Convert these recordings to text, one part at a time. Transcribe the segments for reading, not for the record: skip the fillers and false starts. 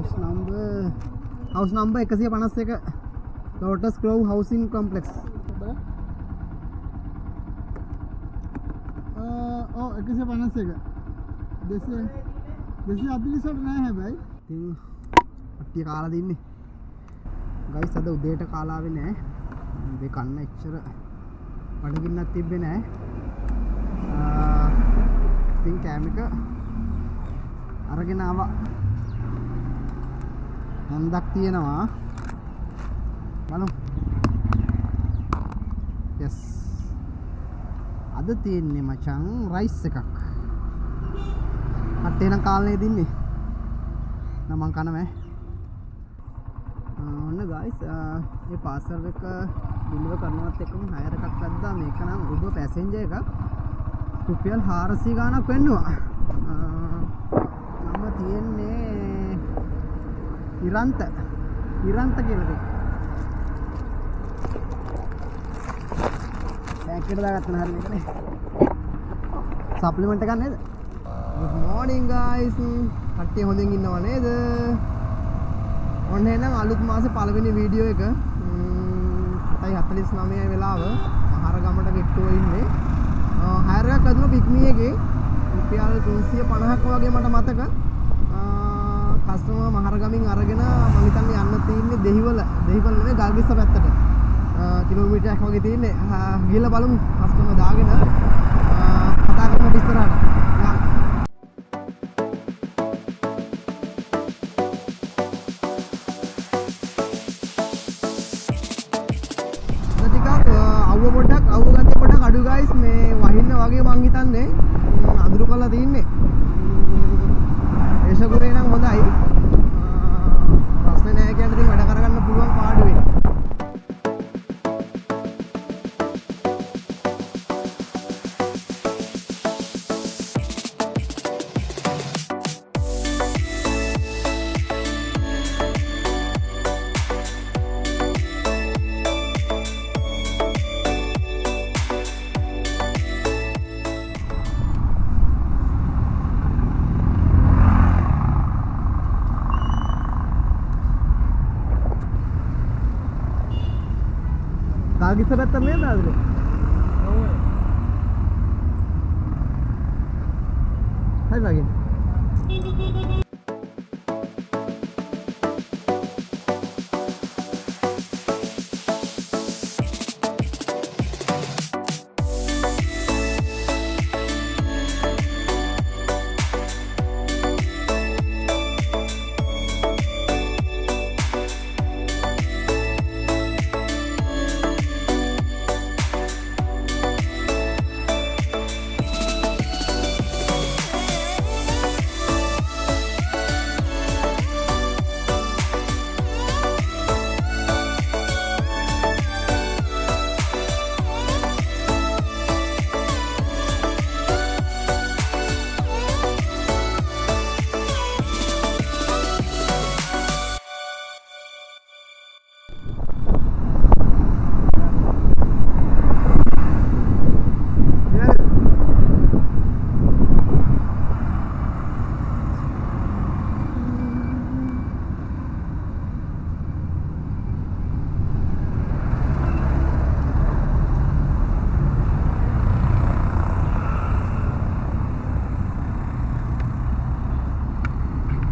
house number 151 Lotus Grove Housing Complex. Oh 151 දෙසිය අතිලිසට නෑ හැබැයි. ඉතින් කට්ටිය කාලා දින්නේ. ගයිස් අද උදේට කාලාවේ නෑ. මේ කන්න එච්චර බඩගින්නක් තිබ්බේ නෑ. ඉතින් කෑම එක අරගෙන ආවා. හන්දක් තියෙනවා. බලමු. yes. අද තියෙන්නේ මචං රයිස් එකක්. කට්ටේ නම් කාලනේ දින්නේ. නම් මං කනවෑ. ඔන්න guys මේ පාසල් එක ඩිලිවර් කරනවත් එක්කම හයර් එකක් ගත්තා. මේක නම් උඩ පැසෙන්ජර් එකක්. රුපියල් 400 ගාණක් වෙන්නවා. මම තියන්නේ ඉරන්ත කියලා දෙක. පැකේට දාගත්තා හරිය මේකනේ. සප්ලිමන්ට් එකක් නේද? Good morning guys. කට්ටිය හොඳින් ඉන්නව නේද? ඔන්න එහෙනම් අලුත් මාසේ පළවෙනි වීඩියෝ එක 7:49 වෙලාව මහරගමට ගෙට්ටුව ඉන්නේ. හයර් එකක් අදුන පික්මී එකේ රුපියල් 350ක් වගේ මට මතක. කස්ටමර් මහරගමින් අරගෙන මම හිතන්නේ යන්න තියෙන්නේ දෙහිවල නෙවෙයි ගල්කිස්ස පැත්තට. කිලෝමීටරයක් වගේ තියෙන්නේ. ගිහලා බලමු කස්ටමර් දාගෙන කතා කරමු ඉස්සරහට. අවුව ගත්තේ පොඩක් අඩු guys මේ වහින්න වගේ මං හිතන්නේ අඳුරු කරලා තින්නේ. ඒෂගුරේ නම් හොඳයි. ප්‍රශ්නේ නැහැ කියන්නේ ඉතින් වැඩ කරගන්න පුළුවන් පාඩුවේ. ගල්කිස්ස පැත්ත නේද ආදලේ? ඔව්. හරි වගේ.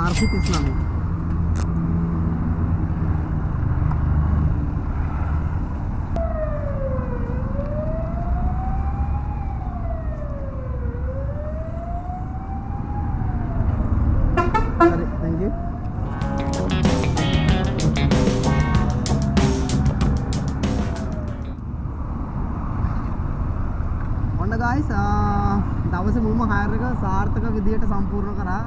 RC Islamic. Sorry, thank you. ඔන්න guys දවසේ මුල්ම හයර් එක සාර්ථක විදියට සම්පූර්ණ කරා.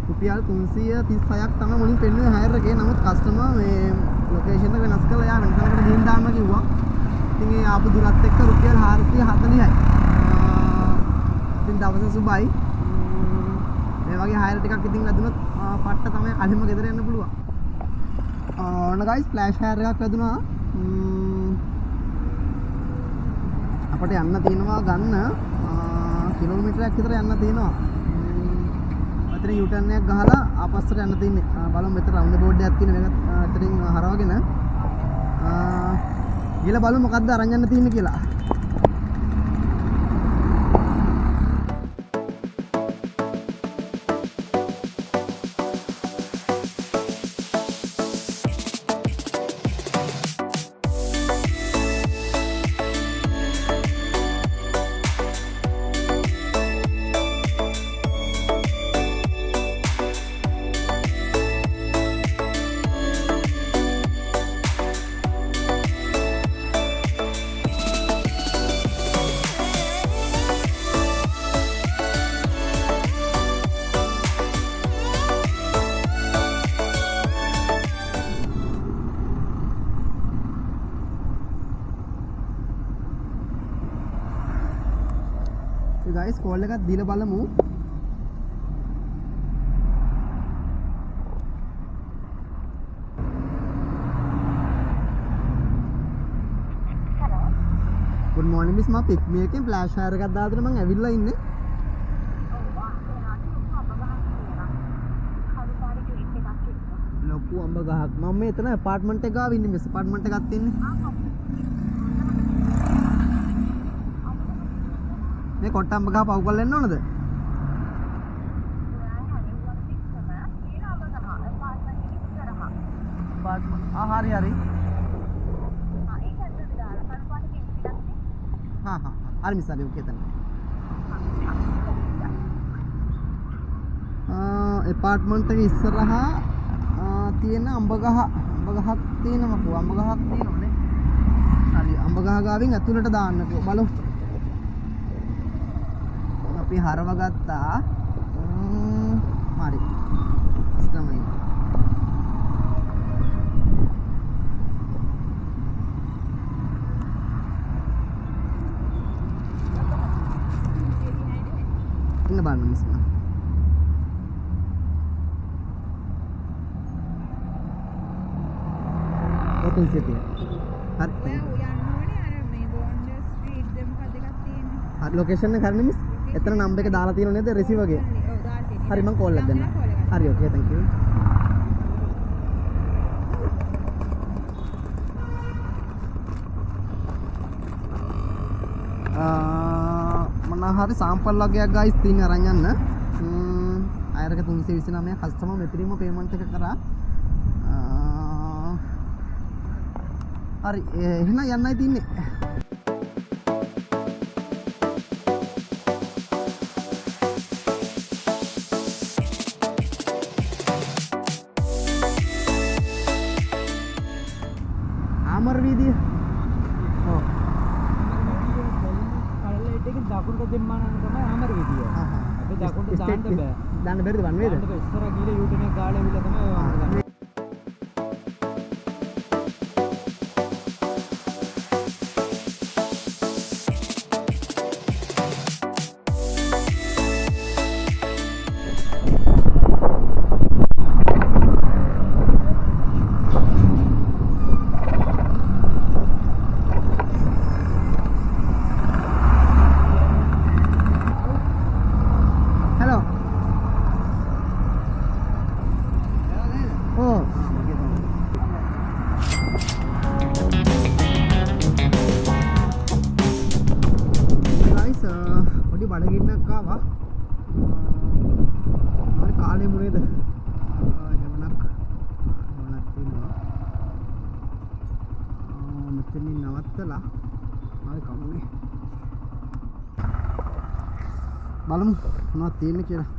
රුපියල් 336ක් තමයි මුලින් පෙන්නුවේ හයර් එකේ. නමුත් කස්ටමර් මේ ලොකේෂන් එක වෙනස් කරලා යා වෙන තැනකට ගිහින් දාන්න කිව්වා. ඉතින් ඒ ආපු දුරත් එක්ක රුපියල් 440යි. ඉතින් දවස සුබයි. මේ වගේ හයර් ටිකක් ඉතින් ලැබුණොත් පට්ට තමයි කලින්ම ගෙදර යන්න පුළුවන්. ඔන්න guys ෆ්ලෑෂ් හයර් එකක් ලැබුණා. අපිට යන්න තියෙනවා ගන්න කිලෝමීටරයක් විතර යන්න තියෙනවා. මෙතන U-turn එකක් ගහලා ආපස්සට යන්න තියෙන්නේ. බලමු මෙතන රවුන්ඩ් බෝඩ් එකක් තියෙන මේක අතරින් හරවගෙන ගිහලා බලමු මොකද්ද අරන් යන්න තියෙන්නේ කියලා. guys call එකක් දීලා බලමු. good morning miss මම පික් මේ එකෙන් ෆ්ලෑෂ් ෆයර් එකක් දාලා මම ඇවිල්ලා ඉන්නේ. ලොකු අඹ ගහක් මම මෙතන අපාර්ට්මන්ට් එක ගාව ඉන්නේ මිස් අපාර්ට්මන්ට් එකක් තියෙන්නේ. මේ කොට්ටම්බ ගහ පව් කරලා එන්න ඕනද? හරි හරි. හරි මිස් හරි ඔකේ තන. අපාර්ට්මන්ට් එක ඉස්සරහා තියෙන අඹ ගහක් තියෙනවකෝ අඹ ගහක් තියෙනවනේ. හරි අඹ ගහ ගාවින් ඇතුළට දාන්නකෝ බලමු. අපි හරව ගත්තා. හරි. තමයි. ඉන්න බලන්න මිස්. ඔතන සිටිය. හරි. ඔය යන්න ඕනේ අර මේ බෝන්ඩර් ස්ට්‍රීට් දෙම කඩ එකක් තියෙන්නේ. හරි ලොකේෂන් එක හරිනේ මිස්. එතන නම්බර් එක දාලා තියෙනව නේද රිසීවර් එකේ? ඔව් දාලා තියෙනවා. හරි මම කෝල් එකක් දෙන්නම්. හරි ඕකේ thank you. මම හරි සාම්පල් වගේක් ගයිස් තියෙන අරන් යන්න. අයරක 329 කස්ටමර් මෙතනින්ම පේමන්ට් එක කරා. හරි එහෙනම් යන්නයි තින්නේ. ආමර වීදිය. ඔව්. දකුණට දෙම්මානන තමයි ආමර විදිය. අපි දකුණට දාන්න බෑ. දාන්න බැරිද වන් වේද? දාන්න බෑ. ඉස්සර ගිහලා යූටර්න් එක ගාලා ඇවිල්ලා තමයි ඔය ආමර ගන්න. බඩගින්නක් ආවා. මම කාලේ මුනේද? එවනක් තියෙනවා. මෙතනින් නවත්තලා ආයි කමුනේ. බලමු මොනවද තියෙන්නේ කියලා.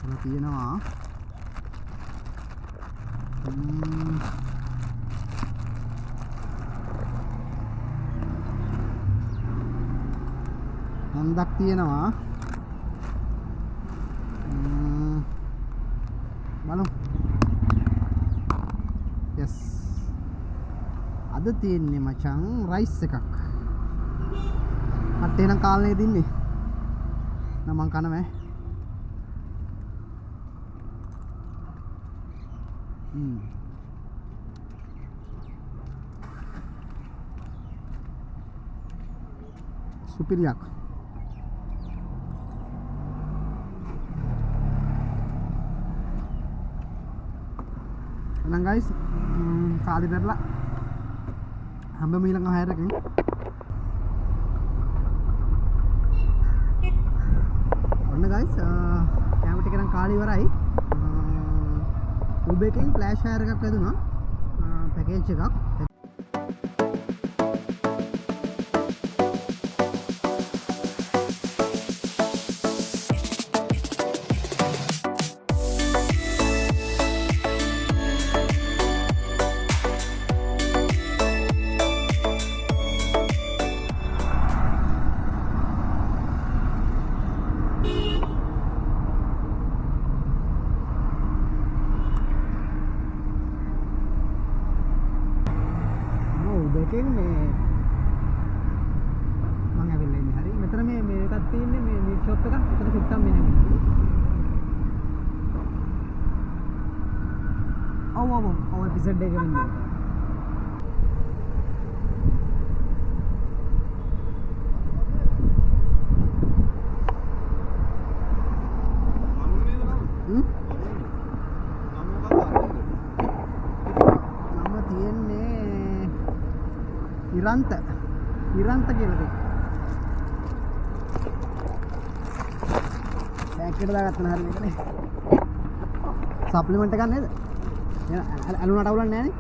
මොනවද තියෙනවා? හන්දක් තියෙනවා. බලමු. yes. අද තියෙන්නේ මචං රයිස් එකක්. අටේ නම් කාලනේ දින්නේ. නම් මං කනමේ. සුපිරියක්. එහෙනම් guys කාලි දරලා හැම ඊළඟ හයරකින් ඔන්න guys කැමරා ටික නම් කාලි ඉවරයි. උබේකින් ෆ්ලෑෂ් හයර් එකක් වැදුනා පැකේජ් එකක්. දෙකෙන් මේ මම ඇවිල්ලා ඉන්නේ. හරි. මෙතන මේ එකක් තියෙන්නේ මේ මීට් ෂොප් එකක්. මෙතන සිත්තම් මෙන්න. ඔව් එපිසෝඩ් එකෙන් ඉන්නේ. ඉරන්ත කියලා දෙන්න. බෑග් එකට දාගත්තා නම් හරි මේකනේ. සප්ලිමන්ට් එකක් නේද? ඇලුනාට අවුලක් නැහැ නේ.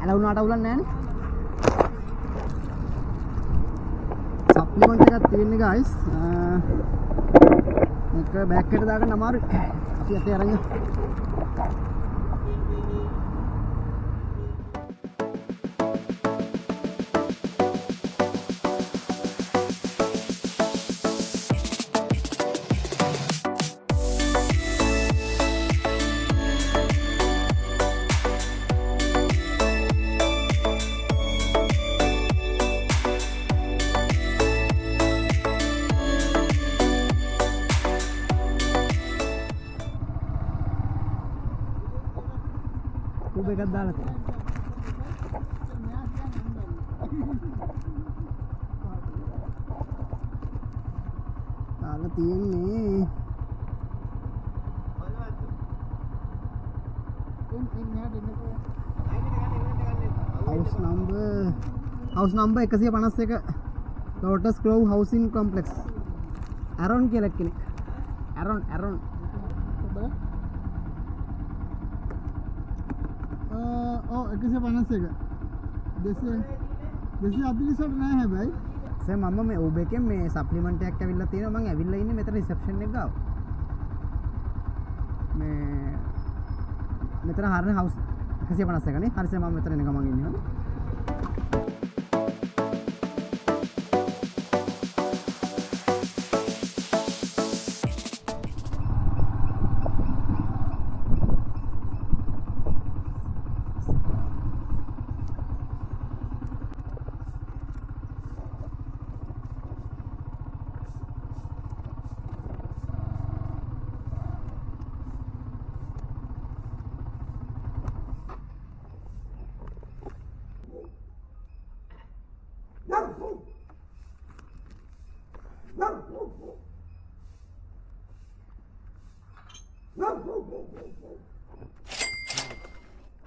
ඇලුනාට අවුලක් නැහැ නේ. සප්ලිමන්ට් එකක් තියෙන්නේ guys. මේක බෑග් එකට දාගන්න අමාරුයි. අපි අතේ අරන් යමු. කුබ එකක් දාලා තියෙනවා. දාලා තියෙන්නේ house number 151 Lotus Grove housing complex. Aaron කියලා කෙනෙක්. Aaron 151 248 නෑ හැබැයි. මම මේ Uber එකෙන් මේ සප්ලිමන්ට් එකක් ඇවිල්ලා තියෙනවා. මම ඇවිල්ලා ඉන්නේ මෙතන රිසෙප්ෂන් එක ගාව. මේ මෙතන හරින හවුස් 151 නේ. හරිසේ මම මෙතන එන ගමන් ඉන්නේ.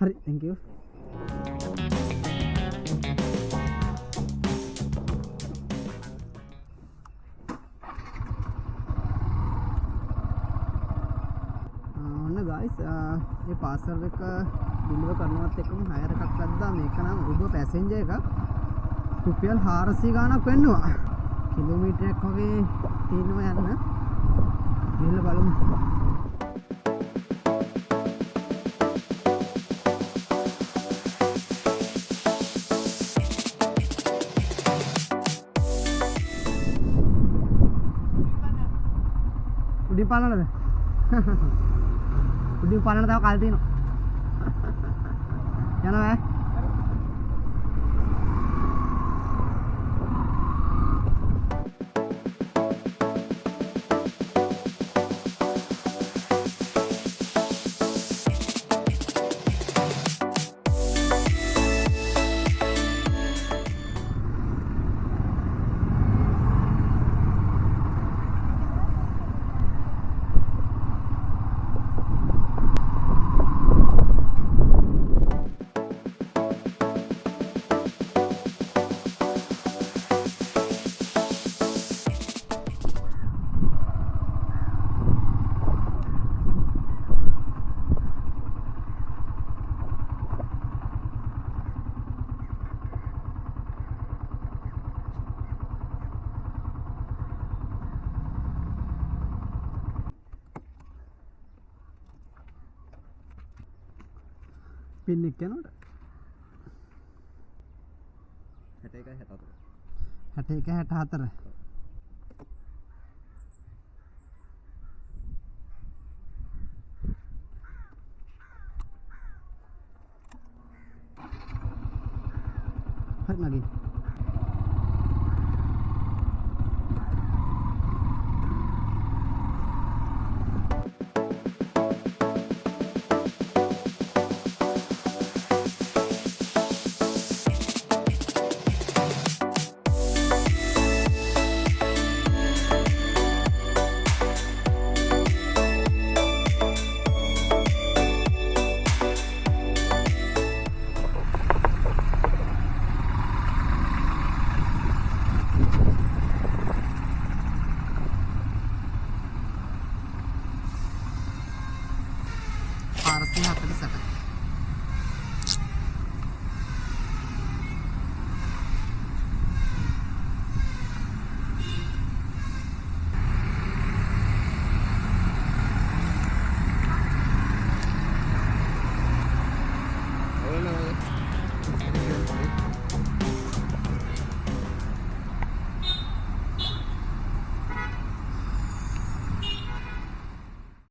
Hari, thank you. guys, මේ පාසල් එක ඩිලිවර් කරනවත් එක්කම හයර් එකක් ගත්තා. මේක නම් Uber පැසෙන්ජර් එකක්. රුපියල් 400 ගාණක් වෙන්නවා. කිලෝමීටරයක් වගේ තියෙනවා යන්න. ගිහලා බලමු. උඩින් පානනද? උඩින් පානන තව කල් තියෙනවා. යනවා ඈ. පින් එක යනකොට 61 61 64 හරි නගින්